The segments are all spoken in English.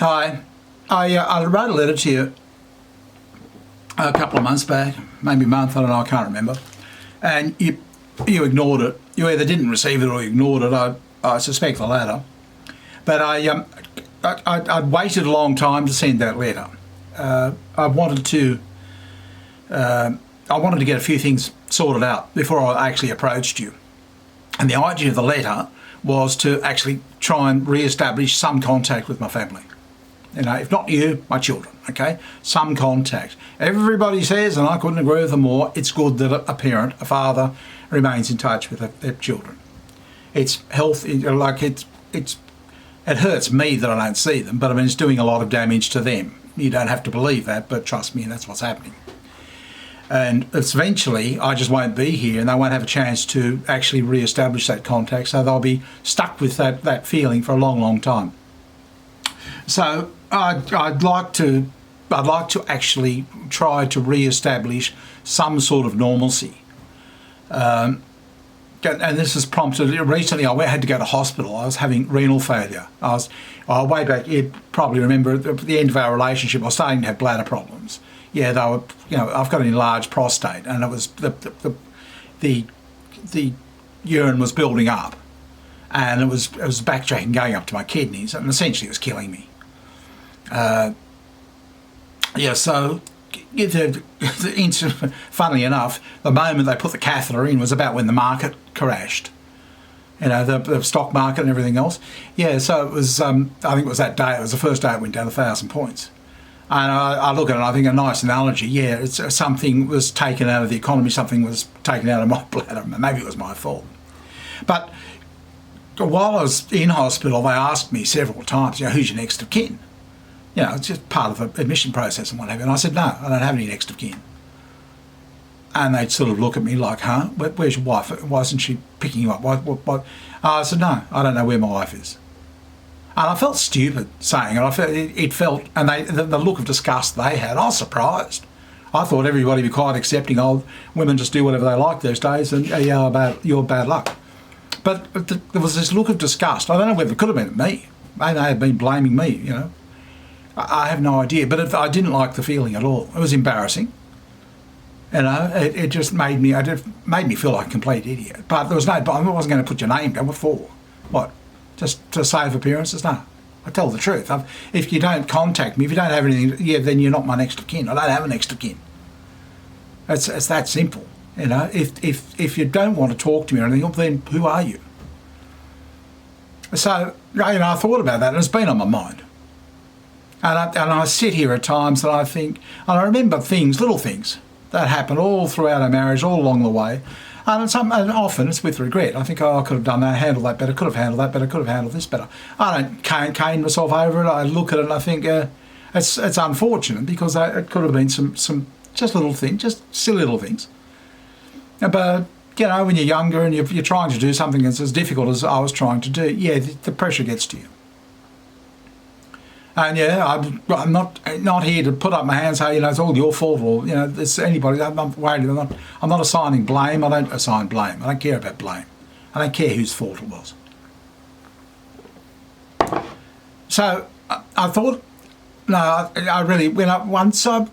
Hi, I wrote a letter to you a couple of months back, maybe a month, I don't know, I can't remember. And you ignored it. You either didn't receive it or ignored it. I suspect the latter. But I'd waited a long time to send that letter. I wanted to get a few things sorted out before I actually approached you. And the idea of the letter was to actually try and re-establish some contact with my family. You know, if not you, my children, okay? Some contact. Everybody says, and I couldn't agree with them more, it's good that a parent, a father, remains in touch with their children. It's healthy, like it hurts me that I don't see them, but I mean, it's doing a lot of damage to them. You don't have to believe that, but trust me, that's what's happening. And eventually, I just won't be here and they won't have a chance to actually re-establish that contact, so they'll be stuck with that feeling for a long, long time. So I'd like to actually try to re-establish some sort of normalcy. And this has prompted, recently I had to go to hospital. I was having renal failure. Way back, you probably remember at the end of our relationship, I was starting to have bladder problems. Yeah, they were, I've got an enlarged prostate, and it was the urine was building up, and it was backtracking, going up to my kidneys, and essentially it was killing me. So funnily enough, the moment they put the catheter in was about when the market crashed. The stock market and everything else. Yeah, so it was, I think it was that day, it was the first day it went down 1,000 points. And I look at it and I think a nice analogy, yeah, it's something was taken out of the economy, something was taken out of my bladder. Maybe it was my fault. But while I was in hospital, they asked me several times, who's your next of kin? It's just part of the admission process and what have you. And I said, no, I don't have any next of kin. And they'd sort of look at me like, huh? Where's your wife? Why isn't she picking you up? What? I said, no, I don't know where my wife is. And I felt stupid saying it. It felt, and the look of disgust they had, I was surprised. I thought everybody would be quite accepting. Women just do whatever they like these days, and about your bad luck. But there was this look of disgust. I don't know whether it could have been me. They may have been blaming me, I have no idea, but I didn't like the feeling at all. It was embarrassing. It just made me feel like a complete idiot. But there was I wasn't going to put your name down. What for? What? Just to save appearances? No. I tell the truth. If you don't contact me, if you don't have anything, then you're not my next of kin. I don't have a next of kin. It's that simple. If you don't want to talk to me or anything, then who are you? So, I thought about that and it's been on my mind. And I sit here at times and I think, and I remember little things that happened all throughout our marriage, all along the way. And often it's with regret. I think, I could have done that, handled that better, could have handled that better, could have handled this better. I don't cane myself over it. I look at it and I think it's unfortunate because it could have been some just little things, just silly little things. But, when you're younger and you're trying to do something that's as difficult as I was trying to do, the pressure gets to you. And I'm not here to put up my hands, say, it's all your fault, or it's anybody. I'm not worried. I'm not assigning blame. I don't assign blame. I don't care about blame. I don't care whose fault it was. So I thought, no, I really once I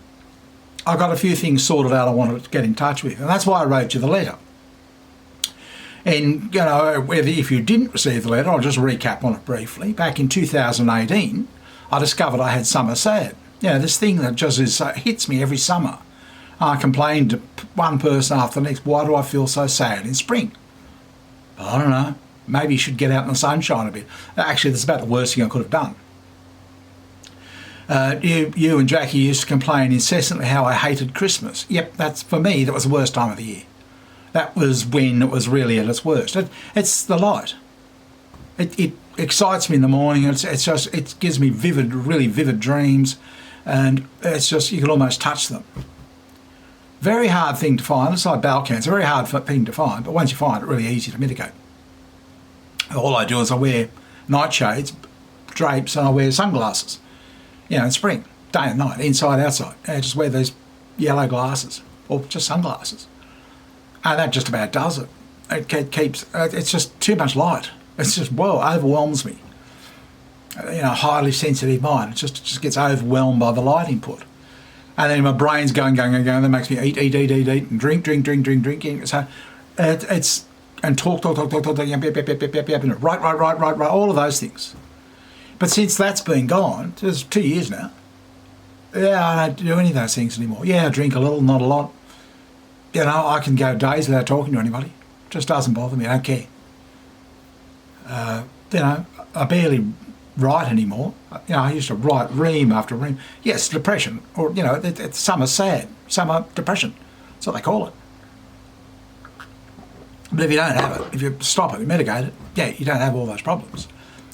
got a few things sorted out, I wanted to get in touch with, and that's why I wrote you the letter. And if you didn't receive the letter, I'll just recap on it briefly. Back in 2018. I discovered I had summer sad. This thing that just hits me every summer. I complained to one person after the next, why do I feel so sad in spring? I don't know. Maybe you should get out in the sunshine a bit. Actually, that's about the worst thing I could have done. You and Jackie used to complain incessantly how I hated Christmas. Yep, for me, that was the worst time of the year. That was when it was really at its worst. It's the light. It excites me in the morning. It gives me really vivid dreams, and it's just, you can almost touch them. Very hard thing to find. It's like bowel cancer, very hard thing to find, but once you find it, really easy to mitigate. All I do is I wear nightshades, drapes, and I wear sunglasses, in spring, day and night, inside, outside. I just wear these yellow glasses, or just sunglasses. And that just about does it. It keeps, it's just too much light. It's just, overwhelms me. highly sensitive mind. It just gets overwhelmed by the light input. And then my brain's going. That makes me eat, and drink. So it's, and talk, yep, right, all of those things. But since that's been gone, it's 2 years now, I don't do any of those things anymore. I drink a little, not a lot. I can go days without talking to anybody. It just doesn't bother me. I don't care. I barely write anymore. I used to write ream after ream. Yes, depression, or some are sad, some are depression. That's what they call it. But if you don't have it, if you stop it, you mitigate it, you don't have all those problems.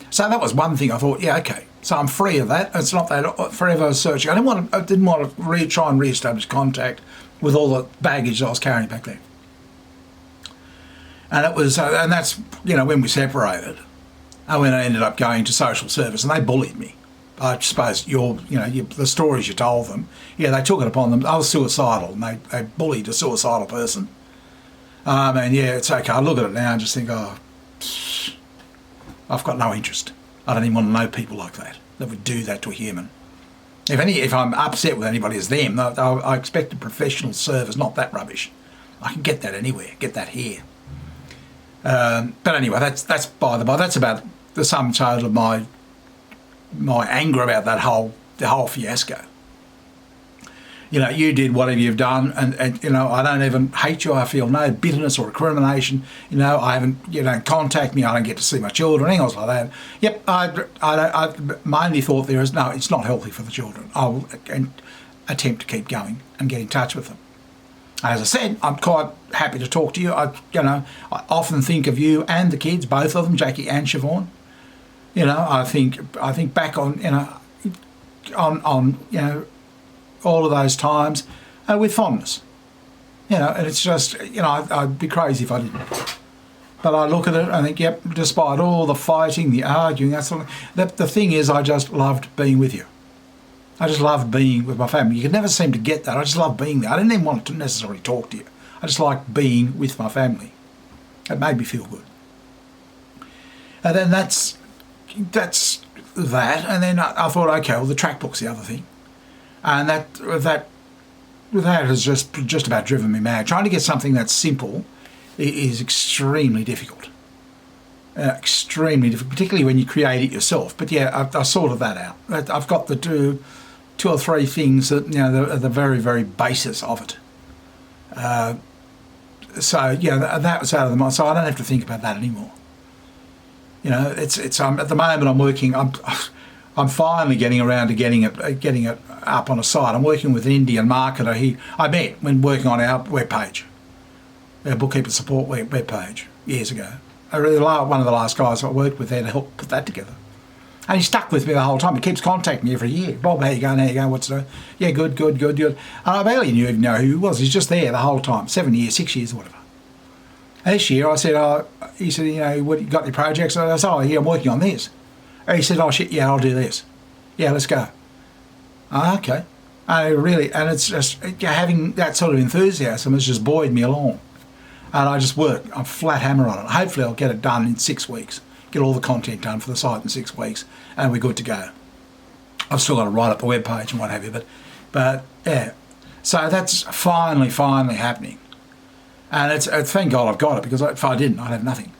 So that was one thing I thought, okay, so I'm free of that. It's not that forever searching. I didn't want to try and re-establish contact with all the baggage I was carrying back then. And it was, and that's, when we separated, and when I ended up going to social service, and they bullied me. I suppose the stories you told them, they took it upon them. I was suicidal, and they bullied a suicidal person. It's okay. I look at it now and just think, I've got no interest. I don't even want to know people like that would do that to a human. If I'm upset with anybody, it's them. I expect a professional service, not that rubbish. I can get that anywhere, get that here. But anyway, that's by the by. That's about the sum total of my anger about the whole fiasco. You did whatever you've done, and I don't even hate you. I feel no bitterness or recrimination. I haven't. You don't contact me. I don't get to see my children. Things like that. Yep. My only thought there is no. It's not healthy for the children. I will attempt to keep going and get in touch with them. As I said, I'm quite happy to talk to you. I often think of you and the kids, both of them, Jackie and Siobhan. I think back on all of those times with fondness. And it's just, I'd be crazy if I didn't. But I look at it and I think, yep, despite all the fighting, the arguing, that sort of thing, the thing is, I just loved being with you. I just loved being with my family. You could never seem to get that. I just loved being there. I didn't even want to necessarily talk to you. I just liked being with my family. It made me feel good. And then that's that. And then I thought, okay, well, the track book's the other thing. And that has just about driven me mad. Trying to get something that's simple is extremely difficult. Extremely difficult, particularly when you create it yourself. But I sorted that out. I've got the two or three things that are the very, very basis of it. That was out of the mind. So I don't have to think about that anymore. It's at the moment I'm working. I'm finally getting around to getting it up on a site. I'm working with an Indian marketer. I met when working on our webpage, our bookkeeper support webpage years ago. One of the last guys I worked with there to help put that together. And he stuck with me the whole time. He keeps contacting me every year. Bob, how you going? What's doing? Yeah, good. And I barely even know who he was. He's just there the whole time, 7 years, 6 years, or whatever. And this year I said, he said, what, you got any projects? And I said, I'm working on this. And he said, shit, yeah, I'll do this. Yeah, let's go. Okay. And it's just having that sort of enthusiasm has just buoyed me along. And I just work. I'm flat hammer on it. Hopefully I'll get it done in 6 weeks. Get all the content done for the site in 6 weeks, and we're good to go. I've still got to write up the web page and what have you, but yeah. So that's finally happening, and it's thank God I've got it, because if I didn't, I'd have nothing.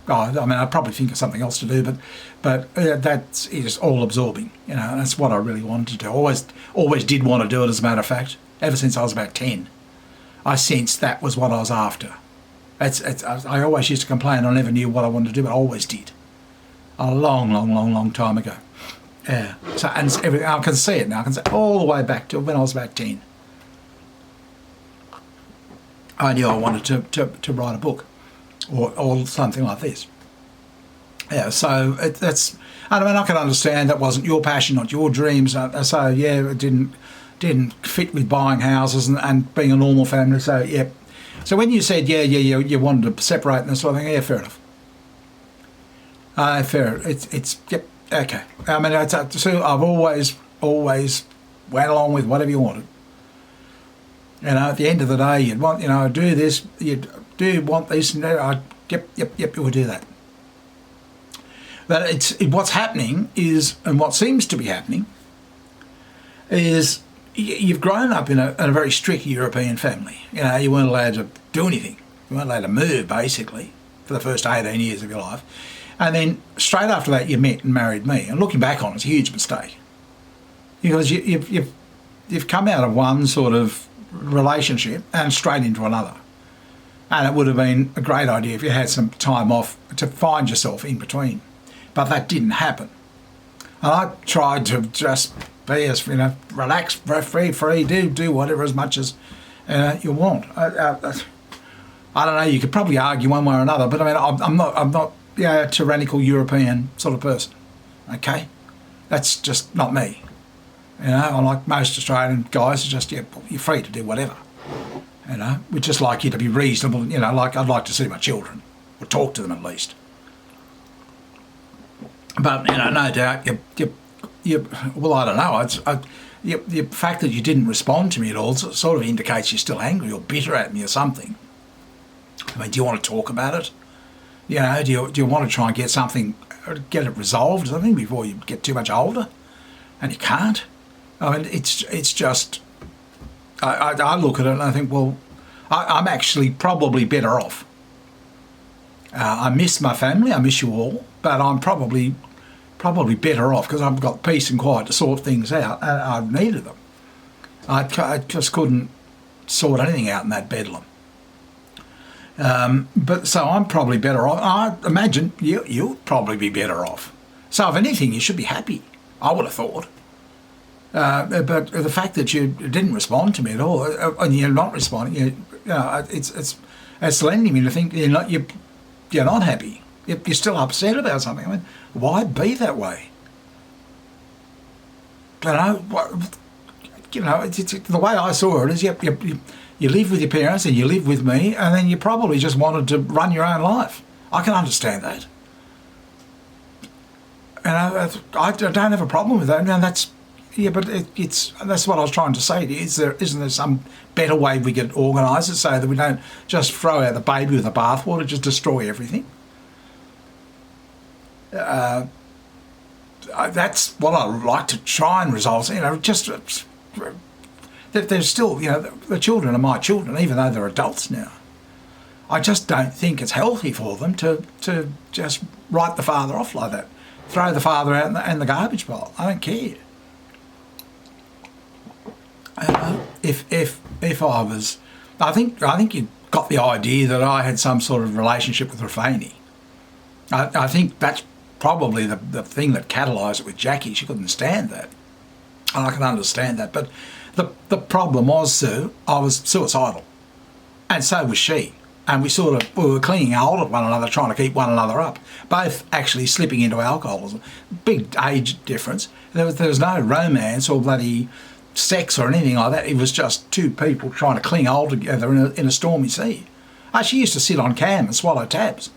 I'd probably think of something else to do, but that's just all absorbing. And that's what I really wanted to do. Always did want to do it. As a matter of fact, ever since I was about 10, I sensed that was what I was after. I always used to complain I never knew what I wanted to do, but I always did. A long time ago. Yeah. So, and everything, I can see it now. I can see all the way back to when I was about 10. I knew I wanted to write a book or something like this. Yeah, so that's... I can understand that wasn't your passion, not your dreams. So, yeah, it didn't fit with buying houses and being a normal family. So, yeah. So when you said, you wanted to separate and that sort of thing, yeah, fair enough. Fair. It's yep, okay. So I've always went along with whatever you wanted. At the end of the day, you'd want, do this, you do want this, and that. Yep, you would do that. But what's happening is, and what seems to be happening, is you've grown up in a very strict European family. You know, you weren't allowed to do anything. You weren't allowed to move, basically, for the first 18 years of your life. And then straight after that, you met and married me. And looking back on it, it's a huge mistake. Because you've come out of one sort of relationship and straight into another. And it would have been a great idea if you had some time off to find yourself in between. But that didn't happen. And I tried to just be as, relaxed, free, do whatever as much as you want. I don't know, you could probably argue one way or another, but I mean, I'm not a tyrannical European sort of person, okay? That's just not me. Unlike most Australian guys, it's just, you're free to do whatever. We'd just like you to be reasonable, like I'd like to see my children, or talk to them at least. But, no doubt, well, I don't know, the fact that you didn't respond to me at all sort of indicates you're still angry or bitter at me or something. I mean, do you want to talk about it? Do you want to try and get it resolved or something before you get too much older? And you can't. I mean, it's just, I look at it and I think, well, I'm actually probably better off. I miss my family, I miss you all, but I'm probably better off because I've got peace and quiet to sort things out, and I've needed them. I just couldn't sort anything out in that bedlam. But so I'm probably better off. I imagine you'll probably be better off. So if anything, you should be happy, I would have thought. But the fact that you didn't respond to me at all, and you're not responding, it's lending me to think you're not happy. You're still upset about something. I mean, why be that way? The way I saw it is, you live with your parents and you live with me, and then you probably just wanted to run your own life. I can understand that. I don't have a problem with that. But that's what I was trying to say to you. Isn't there some better way we could organise it so that we don't just throw out the baby with the bathwater, just destroy everything? That's what I'd like to try and resolve. There's still, the children are my children, even though they're adults now. I just don't think it's healthy for them to just write the father off like that, throw the father out in the garbage pile. I don't care. If I was, I think you got the idea that I had some sort of relationship with Raffaini. I think that's probably the thing that catalysed it with Jackie. She couldn't stand that, and I can understand that. But the problem was, Sue, I was suicidal, and so was she. And we were clinging hold of one another, trying to keep one another up, both actually slipping into alcoholism. Big age difference. There was no romance or bloody sex or anything like that. It was just two people trying to cling hold together in a stormy sea. She used to sit on cam and swallow tabs,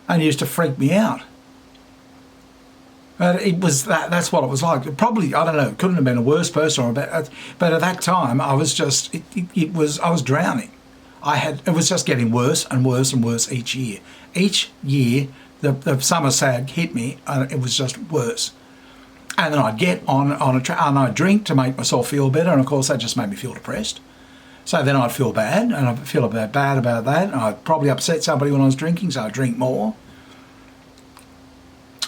and it used to freak me out. But it was that's what it was like. Probably, I don't know, it couldn't have been a worse person, but at that time I was just, I was drowning. It was just getting worse and worse and worse each year. Each year, the summer sag hit me, and it was just worse. And then I'd get on and I'd drink to make myself feel better, and of course that just made me feel depressed. So then I'd feel bad, and I'd feel bad about that, and I'd probably upset somebody when I was drinking, so I'd drink more.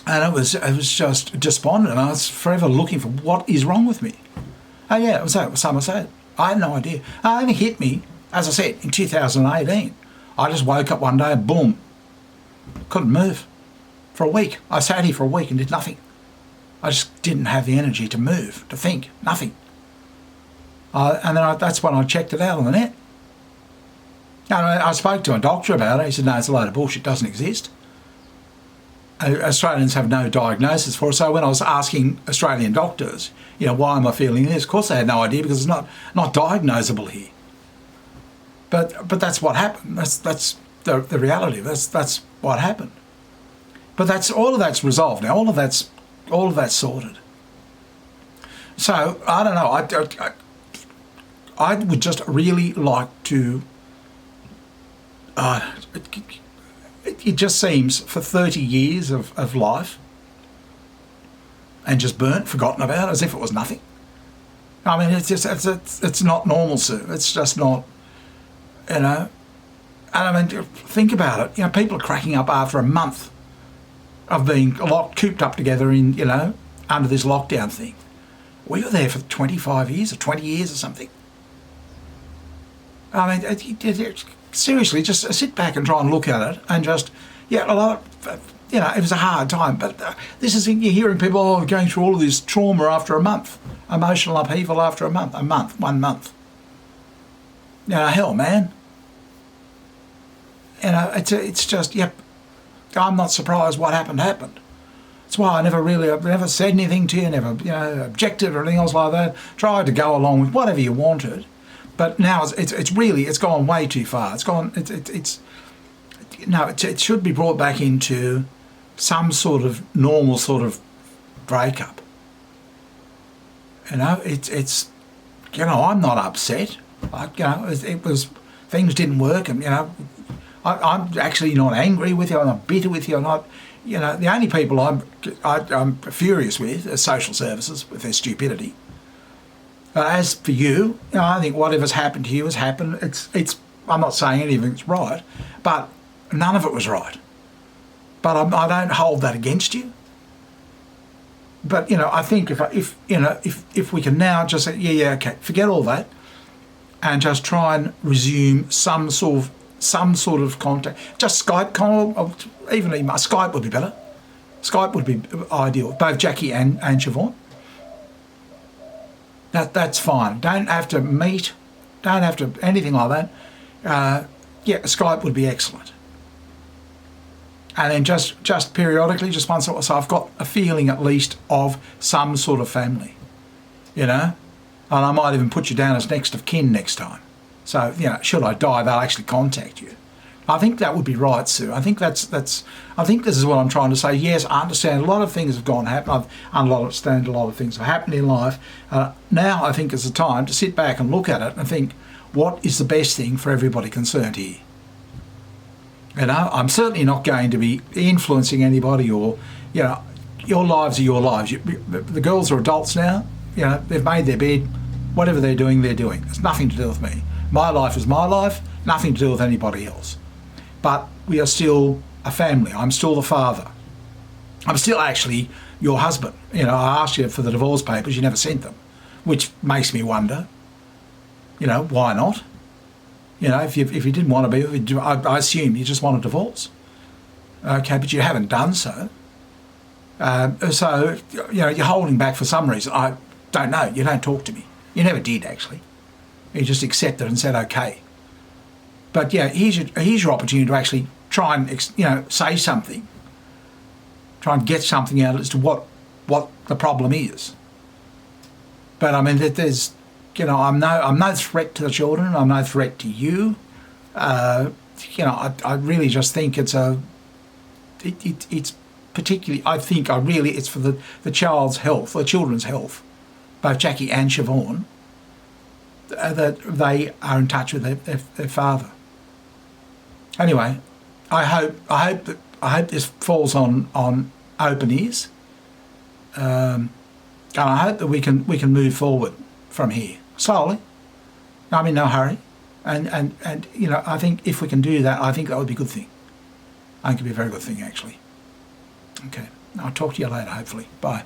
And it was just despondent, and I was forever looking for what is wrong with me. Oh yeah, it was that, summer sag. I had no idea. It only hit me, as I said, in 2018. I just woke up one day and boom, couldn't move for a week. I sat here for a week and did nothing. I just didn't have the energy to move, to think, nothing. And then that's when I checked it out on the net. And I spoke to a doctor about it. He said, no, it's a load of bullshit, it doesn't exist. Australians have no diagnosis for it. So when I was asking Australian doctors, why am I feeling this? Of course they had no idea, because it's not diagnosable here. But that's what happened. That's the reality. That's what happened. But all of that's resolved now. All of that's sorted. So I don't know. I would just really like to. it just seems for 30 years of life and just burnt, forgotten about, as if it was nothing. I mean, it's not normal, Sue. It's just not, you know. And I mean, think about it. You know, people are cracking up after a month of being cooped up together in, you know, under this lockdown thing. We were there for 25 years or 20 years or something. I mean, seriously, just sit back and try and look at it and just, yeah, a lot of, you know, it was a hard time. But this is, you're hearing people going through all of this trauma after a month, emotional upheaval after a month, 1 month. You know, hell, man. You know, it's just, yep, I'm not surprised what happened. That's why I've never said anything to you, never, you know, objected or anything else like that. Tried to go along with whatever you wanted. But now it's gone way too far. It should be brought back into some sort of normal sort of breakup. You know, you know, I'm not upset. You know, it was, things didn't work, and, you know, I'm actually not angry with you. I'm not bitter with you. I'm not, you know, the only people I'm furious with are social services with their stupidity. As for you, you know, I think whatever's happened to you has happened. I'm not saying anything's right, but none of it was right. But I don't hold that against you. But, you know, I think if we can now just say, yeah, okay, forget all that, and just try and resume some sort of contact. Just Skype call, or even email. Skype would be better. Skype would be ideal. Both Jackie and Siobhan. That's fine. Don't have to meet. Don't have to anything like that. Yeah, Skype would be excellent. And then just periodically, just once, so I've got a feeling at least of some sort of family, you know. And I might even put you down as next of kin next time. So, you know, should I die, they'll actually contact you. I think that would be right, Sue. I think I think this is what I'm trying to say. Yes, I understand a lot of things have happened. I understand a lot of things have happened in life. Now I think it's the time to sit back and look at it and think, what is the best thing for everybody concerned here? You know, I'm certainly not going to be influencing anybody, or, you know, your lives are your lives. The girls are adults now. You know, they've made their bed. Whatever they're doing, they're doing. It's nothing to do with me. My life is my life, nothing to do with anybody else. But we are still a family. I'm still the father. I'm still actually your husband. You know, I asked you for the divorce papers, you never sent them, which makes me wonder, you know, why not? You know, if you didn't want to be, I assume you just want a divorce. Okay, but you haven't done so. So, you know, you're holding back for some reason. I don't know. You don't talk to me. You never did, actually. You just accepted and said, okay. But, yeah, here's your opportunity to actually try and, you know, say something. Try and get something out as to what the problem is. But, I mean, there's, you know, I'm no threat to the children. I'm no threat to you. You know, I really just think it's particularly, it's for the child's health, the children's health, both Jackie and Siobhan, that they are in touch with their father. Anyway, I hope this falls on open ears, and I hope that we can move forward from here slowly. I'm in no hurry, and you know, I think if we can do that, I think that would be a good thing. I think it'd be a very good thing, actually. Okay, I'll talk to you later, hopefully. Bye.